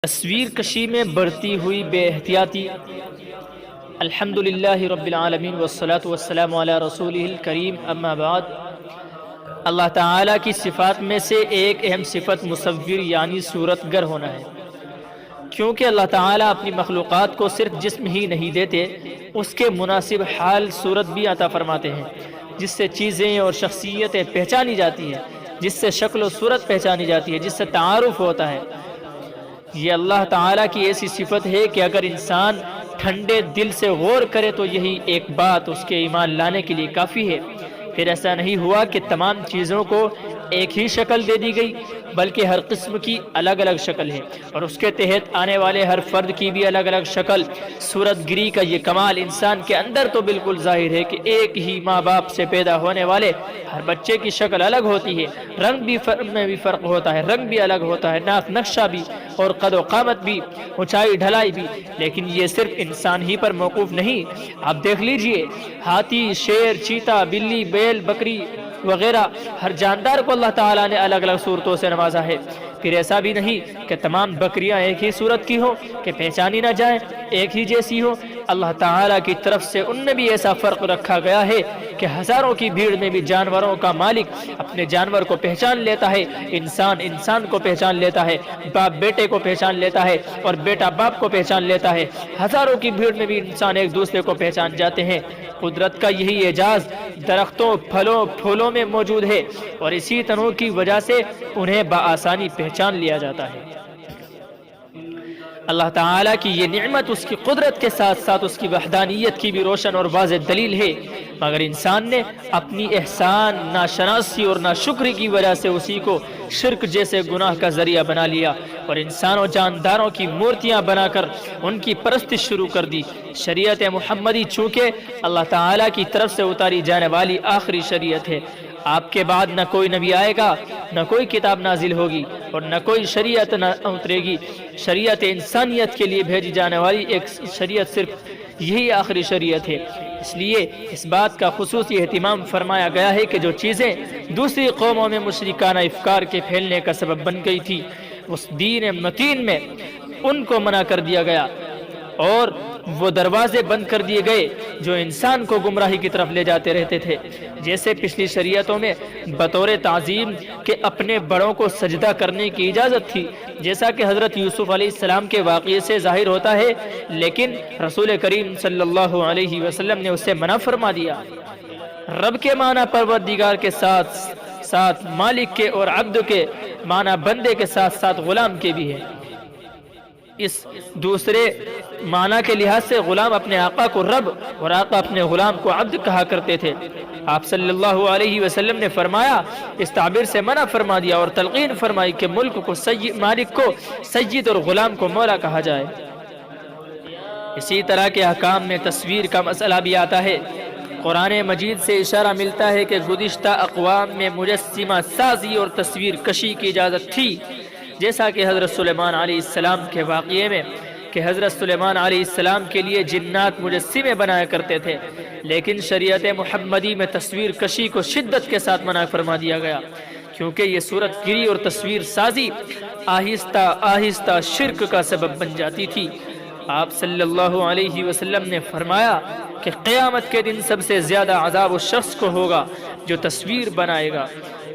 تصویر کشی میں بڑھتی ہوئی بے احتیاطی۔ الحمدللہ رب العالمین والصلاة والسلام علی رسولہ الکریم، اما بعد۔ اللہ تعالیٰ کی صفات میں سے ایک اہم صفت مصور یعنی صورت گر ہونا ہے، کیونکہ اللہ تعالیٰ اپنی مخلوقات کو صرف جسم ہی نہیں دیتے، اس کے مناسب حال صورت بھی عطا فرماتے ہیں، جس سے چیزیں اور شخصیتیں پہچانی جاتی ہیں، جس سے شکل و صورت پہچانی جاتی ہے، جس سے تعارف ہوتا ہے۔ یہ اللہ تعالیٰ کی ایسی صفت ہے کہ اگر انسان ٹھنڈے دل سے غور کرے تو یہی ایک بات اس کے ایمان لانے کے لیے کافی ہے۔ پھر ایسا نہیں ہوا کہ تمام چیزوں کو ایک ہی شکل دے دی گئی، بلکہ ہر قسم کی الگ الگ شکل ہے، اور اس کے تحت آنے والے ہر فرد کی بھی الگ الگ شکل۔ صورت گری کا یہ کمال انسان کے اندر تو بالکل ظاہر ہے کہ ایک ہی ماں باپ سے پیدا ہونے والے ہر بچے کی شکل الگ ہوتی ہے، رنگ میں بھی فرق ہوتا ہے، رنگ بھی الگ ہوتا ہے، ناک نقشہ بھی، اور قد و قامت بھی، اونچائی ڈھلائی بھی۔ لیکن یہ صرف انسان ہی پر موقوف نہیں۔ آپ دیکھ لیجئے، ہاتھی، شیر، چیتا، بلی، بیل، بکری وغیرہ ہر جاندار کو اللہ تعالیٰ نے الگ الگ صورتوں سے نوازا ہے۔ پھر ایسا بھی نہیں کہ تمام بکریاں ایک ہی صورت کی ہو کہ پہچانی نہ جائیں، ایک ہی جیسی ہو۔ اللہ تعالیٰ کی طرف سے ان میں بھی ایسا فرق رکھا گیا ہے کہ ہزاروں کی بھیڑ میں بھی جانوروں کا مالک اپنے جانور کو پہچان لیتا ہے، انسان کو پہچان لیتا ہے، باپ بیٹے کو پہچان لیتا ہے، اور بیٹا باپ کو پہچان لیتا ہے۔ ہزاروں کی بھیڑ میں بھی انسان ایک دوسرے کو پہچان جاتے ہیں۔ قدرت کا یہی اعجاز درختوں، پھلوں، پھولوں میں موجود ہے، اور اسی تنوع کی وجہ سے انہیں بآسانی پہچان لیا جاتا ہے۔ اللہ تعالیٰ کی یہ نعمت اس کی قدرت کے ساتھ ساتھ اس کی وحدانیت کی بھی روشن اور واضح دلیل ہے، مگر انسان نے اپنی احسان، ناشناسی اور ناشکری کی وجہ سے اسی کو شرک جیسے گناہ کا ذریعہ بنا لیا، اور انسان و جانداروں کی مورتیاں بنا کر ان کی پرستش شروع کر دی۔ شریعت محمدی چونکہ اللہ تعالیٰ کی طرف سے اتاری جانے والی آخری شریعت ہے، آپ کے بعد نہ کوئی نبی آئے گا، نہ کوئی کتاب نازل ہوگی، اور نہ کوئی شریعت نہ اترے گی۔ شریعت انسانیت کے لیے بھیجی جانے والی ایک شریعت صرف یہی آخری شریعت ہے۔ اس لیے اس بات کا خصوصی اہتمام فرمایا گیا ہے کہ جو چیزیں دوسری قوموں میں مشرکانہ افکار کے پھیلنے کا سبب بن گئی تھی، اس دین متین میں ان کو منع کر دیا گیا، اور وہ دروازے بند کر دیے گئے جو انسان کو گمراہی کی طرف لے جاتے رہتے تھے۔ جیسے پچھلی شریعتوں میں بطور تعظیم کے اپنے بڑوں کو سجدہ کرنے کی اجازت تھی، جیسا کہ حضرت یوسف علیہ السلام کے واقعے سے ظاہر ہوتا ہے، لیکن رسول کریم صلی اللہ علیہ وسلم نے اسے منع فرما دیا۔ رب کے معنی پروردگار کے ساتھ ساتھ مالک کے، اور عبد کے معنی بندے کے ساتھ ساتھ غلام کے بھی ہے۔ اس دوسرے معنی کے لحاظ سے غلام اپنے آقا کو رب اور آقا اپنے غلام کو عبد کہا کرتے تھے۔ آپ صلی اللہ علیہ وسلم نے فرمایا، اس تعبیر سے منع فرما دیا اور تلقین فرمائی کہ مالک کو سید اور غلام کو مولا کہا جائے۔ اسی طرح کے احکام میں تصویر کا مسئلہ بھی آتا ہے۔ قرآن مجید سے اشارہ ملتا ہے کہ گزشتہ اقوام میں مجسمہ سازی اور تصویر کشی کی اجازت تھی، جیسا کہ حضرت سلیمان علیہ السلام کے واقعے میں کہ حضرت سلیمان علیہ السلام کے لیے جنات مجسمے بنایا کرتے تھے، لیکن شریعت محمدی میں تصویر کشی کو شدت کے ساتھ منع فرما دیا گیا، کیونکہ یہ صورت گری اور تصویر سازی آہستہ آہستہ شرک کا سبب بن جاتی تھی۔ آپ صلی اللہ علیہ وسلم نے فرمایا کہ قیامت کے دن سب سے زیادہ عذاب اس شخص کو ہوگا جو تصویر بنائے گا،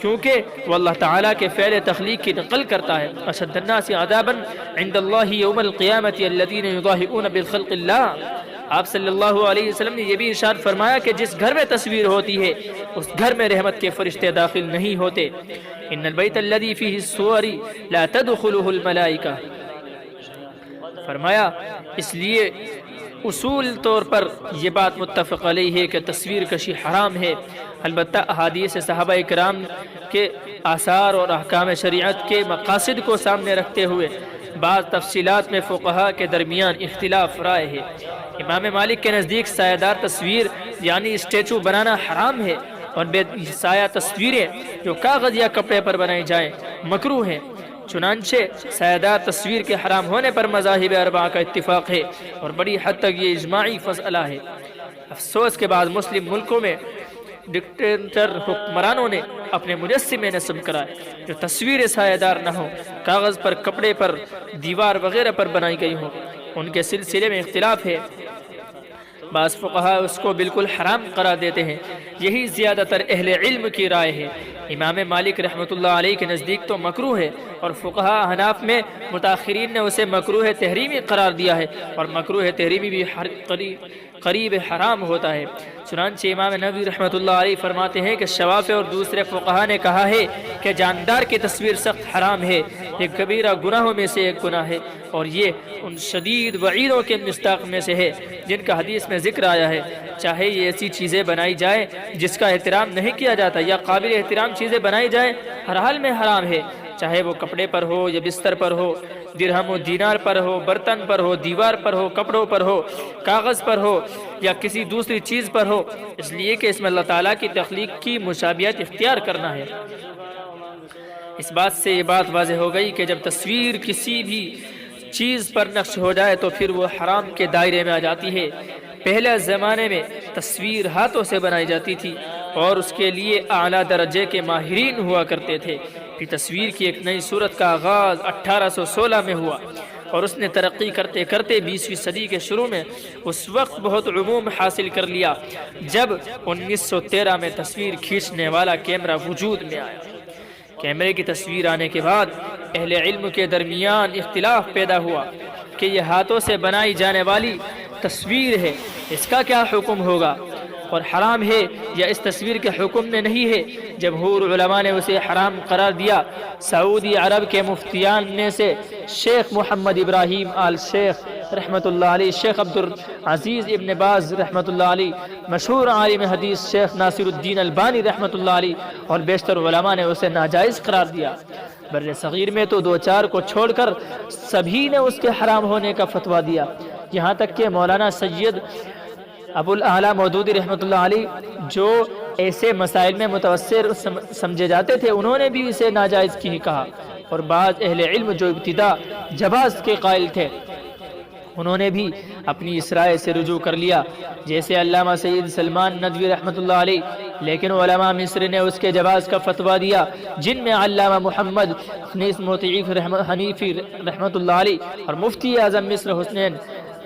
کیونکہ وہ اللہ تعالیٰ کے فعل تخلیق کی نقل کرتا ہے۔ اشد الناس عذابا عند اللہ یوم القیامت الذین یضاہئون بالخلق اللہ۔ آپ صلی اللہ علیہ وسلم نے یہ بھی ارشاد فرمایا کہ جس گھر میں تصویر ہوتی ہے اس گھر میں رحمت کے فرشتے داخل نہیں ہوتے۔ ان البیت الذی فیہ الصور لا تدخلہ الملائکہ۔ فرمایا اس لیے اصول طور پر یہ بات متفق علیہ ہے کہ تصویر کشی حرام ہے، البتہ احادیث صحابہ کرام کے آثار اور احکام شریعت کے مقاصد کو سامنے رکھتے ہوئے بعض تفصیلات میں فقہاء کے درمیان اختلاف رائے ہے۔ امام مالک کے نزدیک سایہ دار تصویر یعنی اسٹیچو بنانا حرام ہے، اور بے سایہ تصویریں جو کاغذ یا کپڑے پر بنائی جائیں مکروہ ہیں۔ چنانچہ سایہ دار تصویر کے حرام ہونے پر مذاہب اربعہ کا اتفاق ہے، اور بڑی حد تک یہ اجماعی مسئلہ ہے۔ افسوس کے بعد مسلم ملکوں میں ڈکٹیٹر حکمرانوں نے اپنے مجسمے نصب کرائے جو تصویر سایہ دار نہ ہو، کاغذ پر، کپڑے پر، دیوار وغیرہ پر بنائی گئی ہوں، ان کے سلسلے میں اختلاف ہے۔ بعض فقہا اس کو بالکل حرام قرار دیتے ہیں، یہی زیادہ تر اہل علم کی رائے ہے۔ امام مالک رحمۃ اللہ علیہ کے نزدیک تو مکروہ ہے، اور فقہا احناف میں متاخرین نے اسے مکروہ تحریمی قرار دیا ہے، اور مکروہ تحریمی بھی قریب حرام ہوتا ہے۔ چنانچہ امام نووی رحمۃ اللہ علیہ فرماتے ہیں کہ شوافی اور دوسرے فقہا نے کہا ہے کہ جاندار کی تصویر سخت حرام ہے، یہ کبیرہ گناہوں میں سے ایک گناہ ہے، اور یہ ان شدید وعیدوں کے مستحق میں سے ہے جن کا حدیث میں ذکر آیا ہے۔ چاہے یہ ایسی چیزیں بنائی جائیں جس کا احترام نہیں کیا جاتا، یا قابل احترام چیزیں بنائی جائیں، ہر حال میں حرام ہے، چاہے وہ کپڑے پر ہو یا بستر پر ہو، درہم و دینار پر ہو، برتن پر ہو، دیوار پر ہو، کپڑوں پر ہو، کاغذ پر ہو، یا کسی دوسری چیز پر ہو، اس لیے کہ اس میں اللہ تعالیٰ کی تخلیق کی مشابہت اختیار کرنا ہے۔ اس بات سے یہ بات واضح ہو گئی کہ جب تصویر کسی بھی چیز پر نقش ہو جائے تو پھر وہ حرام کے دائرے میں آ جاتی ہے۔ پہلے زمانے میں تصویر ہاتھوں سے بنائی جاتی تھی اور اس کے لیے اعلیٰ درجے کے ماہرین ہوا کرتے تھے۔ پھر تصویر کی ایک نئی صورت کا آغاز 1816 میں ہوا، اور اس نے ترقی کرتے کرتے 20ویں صدی کے شروع میں اس وقت بہت عموم حاصل کر لیا جب 1913 میں تصویر کھینچنے والا کیمرہ وجود میں آیا۔ کیمرے کی تصویر آنے کے بعد اہل علم کے درمیان اختلاف پیدا ہوا کہ یہ ہاتھوں سے بنائی جانے والی تصویر ہے، اس کا کیا حکم ہوگا، اور حرام ہے یا اس تصویر کے حکم میں نہیں ہے۔ جمہور علماء نے اسے حرام قرار دیا۔ سعودی عرب کے مفتیان میں سے شیخ محمد ابراہیم آل شیخ رحمۃ اللہ علیہ، شیخ عبدالعزیز ابن باز رحمۃ اللہ علیہ، مشہور عالم حدیث شیخ ناصر الدین البانی رحمۃ اللہ علیہ، اور بیشتر علماء نے اسے ناجائز قرار دیا۔ بر صغیر میں تو 2-4 کو چھوڑ کر سبھی نے اس کے حرام ہونے کا فتویٰ دیا، یہاں تک کہ مولانا سید ابو الاعلیٰ مودودی رحمۃ اللہ علیہ جو ایسے مسائل میں متوسر سمجھے جاتے تھے، انہوں نے بھی اسے ناجائز کی کہا، اور بعض اہل علم جو ابتدا جواز کے قائل تھے انہوں نے بھی اپنی اس رائے سے رجوع کر لیا، جیسے علامہ سید سلمان ندوی رحمۃ اللہ علیہ۔ لیکن علماء مصر نے اس کے جواز کا فتویٰ دیا، جن میں علامہ محمد خنیس مطیف حنیفی رحمۃ اللہ علیہ اور مفتی اعظم مصر حسنین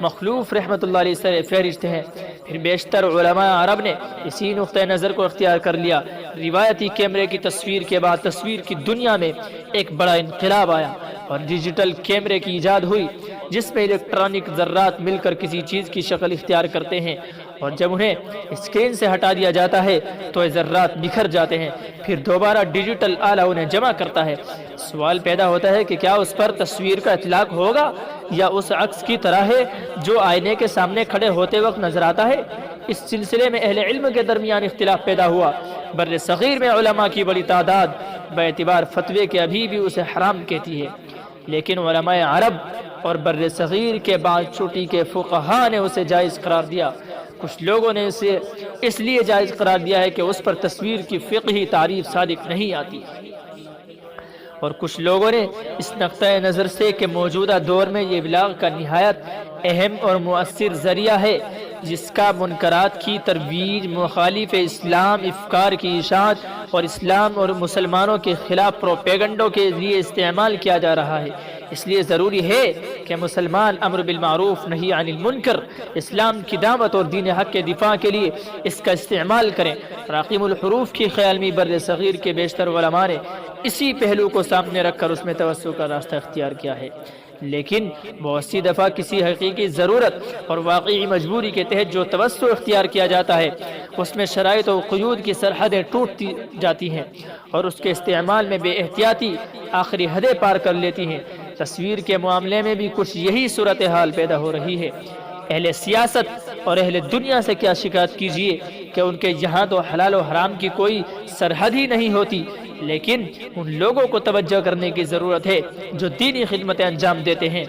مخلوف رحمۃ اللہ علیہ سے فہرست ہیں۔ پھر بیشتر علماء عرب نے اسی نقطۂ نظر کو اختیار کر لیا۔ روایتی کیمرے کی تصویر کے بعد تصویر کی دنیا میں ایک بڑا انقلاب آیا اور ڈیجیٹل کیمرے کی ایجاد ہوئی، جس میں الیکٹرانک ذرات مل کر کسی چیز کی شکل اختیار کرتے ہیں، اور جب انہیں اسکرین سے ہٹا دیا جاتا ہے تو یہ ذرات بکھر جاتے ہیں، پھر دوبارہ ڈیجیٹل آلہ انہیں جمع کرتا ہے۔ سوال پیدا ہوتا ہے کہ کیا اس پر تصویر کا اطلاق ہوگا یا اس عکس کی طرح ہے جو آئینے کے سامنے کھڑے ہوتے وقت نظر آتا ہے؟ اس سلسلے میں اہل علم کے درمیان اختلاف پیدا ہوا۔ بر صغیر میں علماء کی بڑی تعداد بے اعتبار فتوے کے ابھی بھی اسے حرام کہتی ہے، لیکن علماء عرب اور بر صغیر کے بعد چوٹی کے فقہا نے اسے جائز قرار دیا۔ کچھ لوگوں نے اسے اس لیے جائز قرار دیا ہے کہ اس پر تصویر کی فقہی تعریف صادق نہیں آتی، اور کچھ لوگوں نے اس نقطۂ نظر سے کہ موجودہ دور میں یہ ابلاغ کا نہایت اہم اور مؤثر ذریعہ ہے، جس کا منکرات کی ترویج، مخالف اسلام افکار کی اشاعت اور اسلام اور مسلمانوں کے خلاف پروپیگنڈوں کے لیے استعمال کیا جا رہا ہے۔ اس لیے ضروری ہے کہ مسلمان امر بالمعروف نہی عن المنکر، اسلام کی دعوت اور دین حق کے دفاع کے لیے اس کا استعمال کریں۔ راقم الحروف کی خیال میں بر صغیر کے بیشتر علماء نے اسی پہلو کو سامنے رکھ کر اس میں توسع کا راستہ اختیار کیا ہے، لیکن بہت سی دفعہ کسی حقیقی ضرورت اور واقعی مجبوری کے تحت جو توسع اختیار کیا جاتا ہے اس میں شرائط و قیود کی سرحدیں ٹوٹتی جاتی ہیں اور اس کے استعمال میں بے احتیاطی آخری حدیں پار کر لیتی ہیں۔ تصویر کے معاملے میں بھی کچھ یہی صورتحال پیدا ہو رہی ہے۔ اہل سیاست اور اہل دنیا سے کیا شکایت کیجیے کہ ان کے یہاں تو حلال و حرام کی کوئی سرحد ہی نہیں ہوتی، لیکن ان لوگوں کو توجہ کرنے کی ضرورت ہے جو دینی خدمتیں انجام دیتے ہیں۔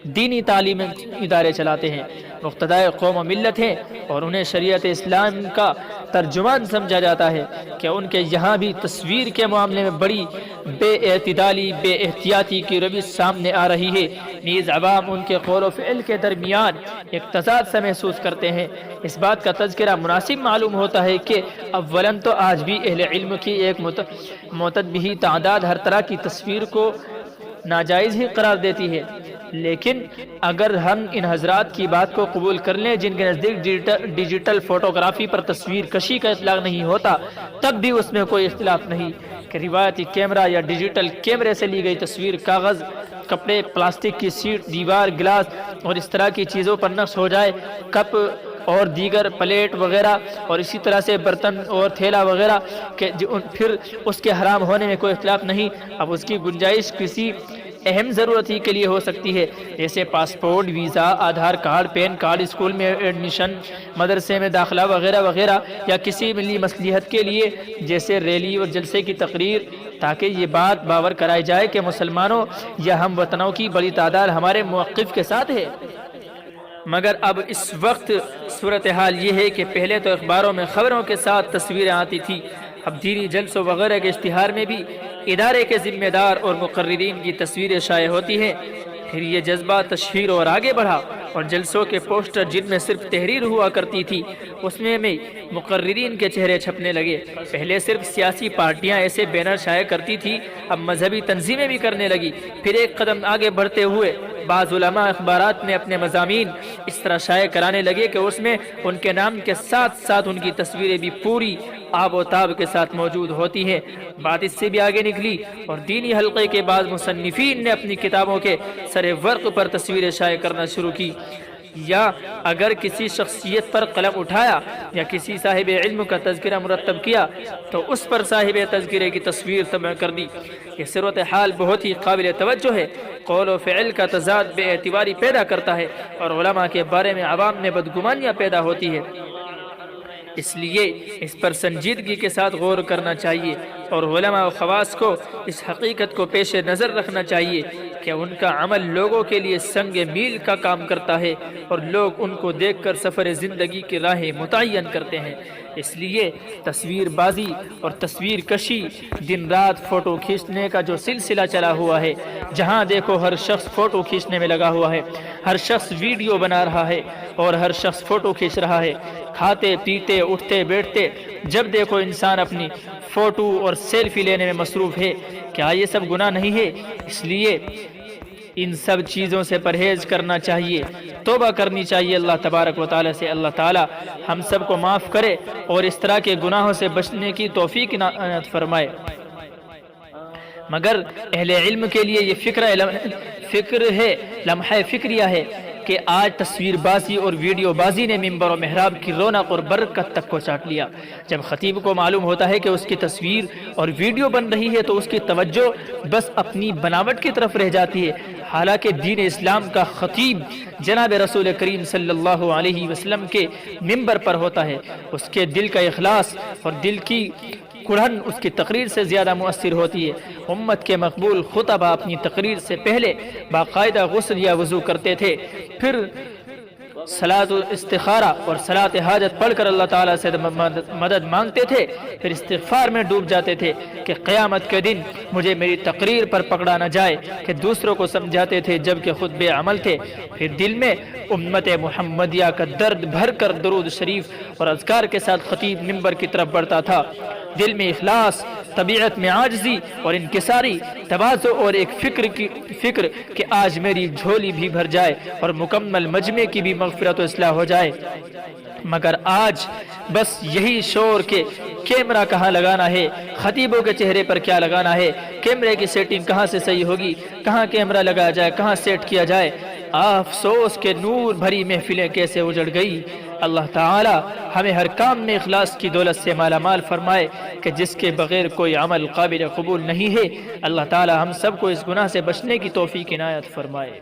دینی تعلیم ادارے چلاتے ہیں، مقتدائے قوم و ملت ہیں اور انہیں شریعت اسلام کا ترجمان سمجھا جاتا ہے کہ ان کے یہاں بھی تصویر کے معاملے میں بڑی بے اعتدالی، بے احتیاطی کی روش سامنے آ رہی ہے۔ نیز عوام ان کے قول و فعل کے درمیان ایک تضاد سے محسوس کرتے ہیں۔ اس بات کا تذکرہ مناسب معلوم ہوتا ہے کہ اولاً تو آج بھی اہل علم کی ایک معتدبی تعداد ہر طرح کی تصویر کو ناجائز ہی قرار دیتی ہے، لیکن اگر ہم ان حضرات کی بات کو قبول کر لیں جن کے نزدیک ڈیجیٹل فوٹوگرافی پر تصویر کشی کا اطلاق نہیں ہوتا، تب بھی اس میں کوئی اختلاف نہیں کہ روایتی کیمرہ یا ڈیجیٹل کیمرے سے لی گئی تصویر کاغذ، کپڑے، پلاسٹک کی سیٹ، دیوار، گلاس اور اس طرح کی چیزوں پر نقش ہو جائے، کپ اور دیگر پلیٹ وغیرہ اور اسی طرح سے برتن اور تھیلا وغیرہ کہ پھر اس کے حرام ہونے میں کوئی اختلاف نہیں۔ اب اس کی گنجائش کسی اہم ضرورت ہی کے لیے ہو سکتی ہے، جیسے passport, visa, Aadhaar card, PAN card, school میں ایڈمیشن، مدرسے میں داخلہ وغیرہ وغیرہ، یا کسی ملی مصلحت کے لیے جیسے ریلی اور جلسے کی تقریر، تاکہ یہ بات باور کرائی جائے کہ مسلمانوں یا ہم وطنوں کی بڑی تعداد ہمارے موقف کے ساتھ ہے۔ مگر اب اس وقت صورتحال یہ ہے کہ پہلے تو اخباروں میں خبروں کے ساتھ تصویریں آتی تھی، اب دینی جلسوں وغیرہ کے اشتہار میں بھی ادارے کے ذمہ دار اور مقررین کی تصویریں شائع ہوتی ہیں۔ پھر یہ جذبہ تشہیر اور آگے بڑھا اور جلسوں کے پوسٹر جن میں صرف تحریر ہوا کرتی تھی اس میں مقررین کے چہرے چھپنے لگے۔ پہلے صرف سیاسی پارٹیاں ایسے بینر شائع کرتی تھی، اب مذہبی تنظیمیں بھی کرنے لگی۔ پھر ایک قدم آگے بڑھتے ہوئے بعض علماء اخبارات میں اپنے مضامین اس طرح شائع کرانے لگے کہ اس میں ان کے نام کے ساتھ ساتھ ان کی تصویریں بھی پوری آب و تاب کے ساتھ موجود ہوتی ہیں۔ بات اس سے بھی آگے نکلی اور دینی حلقے کے بعض مصنفین نے اپنی کتابوں کے سر ورق پر تصویریں شائع کرنا شروع کی، یا اگر کسی شخصیت پر قلم اٹھایا یا کسی صاحب علم کا تذکرہ مرتب کیا تو اس پر صاحب تذکرے کی تصویر طبع کر دی۔ یہ صورتحال بہت ہی قابل توجہ ہے، قول و فعل کا تضاد بے اعتباری پیدا کرتا ہے اور علماء کے بارے میں عوام میں بدگمانیاں پیدا ہوتی ہے۔ اس لیے اس پر سنجیدگی کے ساتھ غور کرنا چاہیے اور علماء و خواص کو اس حقیقت کو پیش نظر رکھنا چاہیے کہ ان کا عمل لوگوں کے لیے سنگ میل کا کام کرتا ہے اور لوگ ان کو دیکھ کر سفر زندگی کی راہیں متعین کرتے ہیں۔ اس لیے تصویر بازی اور تصویر کشی، دن رات فوٹو کھینچنے کا جو سلسلہ چلا ہوا ہے، جہاں دیکھو ہر شخص فوٹو کھینچنے میں لگا ہوا ہے، ہر شخص ویڈیو بنا رہا ہے اور ہر شخص فوٹو کھینچ رہا ہے، کھاتے پیتے اٹھتے بیٹھتے جب دیکھو انسان اپنی فوٹو اور سیلفی لینے میں مصروف ہے۔ کیا یہ سب گناہ نہیں ہے؟ اس لیے ان سب چیزوں سے پرہیز کرنا چاہیے، توبہ کرنی چاہیے اللہ تبارک و تعالی سے۔ اللہ تعالی ہم سب کو معاف کرے اور اس طرح کے گناہوں سے بچنے کی توفیق عنایت فرمائے۔ مگر اہل علم کے لیے یہ فکر ہے، لمحہ فکریہ ہے کہ آج تصویر بازی اور ویڈیو بازی نے منبر و محراب کی رونق اور برکت تک کو چاٹ لیا۔ جب خطیب کو معلوم ہوتا ہے کہ اس کی تصویر اور ویڈیو بن رہی ہے تو اس کی توجہ بس اپنی بناوٹ کی طرف رہ جاتی ہے، حالانکہ دین اسلام کا خطیب جناب رسول کریم صلی اللہ علیہ وسلم کے منبر پر ہوتا ہے۔ اس کے دل کا اخلاص اور دل کی کڑھن اس کی تقریر سے زیادہ مؤثر ہوتی ہے۔ امت کے مقبول خطبہ اپنی تقریر سے پہلے باقاعدہ غسل یا وضو کرتے تھے، پھر صلاۃ الاستخارہ اور صلاۃ حاجت پڑھ کر اللہ تعالیٰ سے مدد مانگتے تھے، پھر استغفار میں ڈوب جاتے تھے کہ قیامت کے دن مجھے میری تقریر پر پکڑا نہ جائے، کہ دوسروں کو سمجھاتے تھے جبکہ خود بے عمل تھے۔ پھر دل میں امت محمدیہ کا درد بھر کر درود شریف اور اذکار کے ساتھ خطیب منبر کی طرف بڑھتا تھا، دل میں اخلاص، طبیعت میں عاجزی اور انکساری، تواضع اور ایک فکر کہ آج میری جھولی بھی بھر جائے اور مکمل مجمع کی بھی مغفرت و اصلاح ہو جائے۔ مگر آج بس یہی شور کہ کیمرہ کہاں لگانا ہے، خطیبوں کے چہرے پر کیا لگانا ہے، کیمرے کی سیٹنگ کہاں سے صحیح ہوگی، کہاں کیمرہ لگایا جائے، کہاں سیٹ کیا جائے، افسوس کے نور بھری محفلیں کیسے اجڑ گئی۔ اللہ تعالی ہمیں ہر کام میں اخلاص کی دولت سے مالا مال فرمائے کہ جس کے بغیر کوئی عمل قابل قبول نہیں ہے۔ اللہ تعالی ہم سب کو اس گناہ سے بچنے کی توفیق عنایت فرمائے۔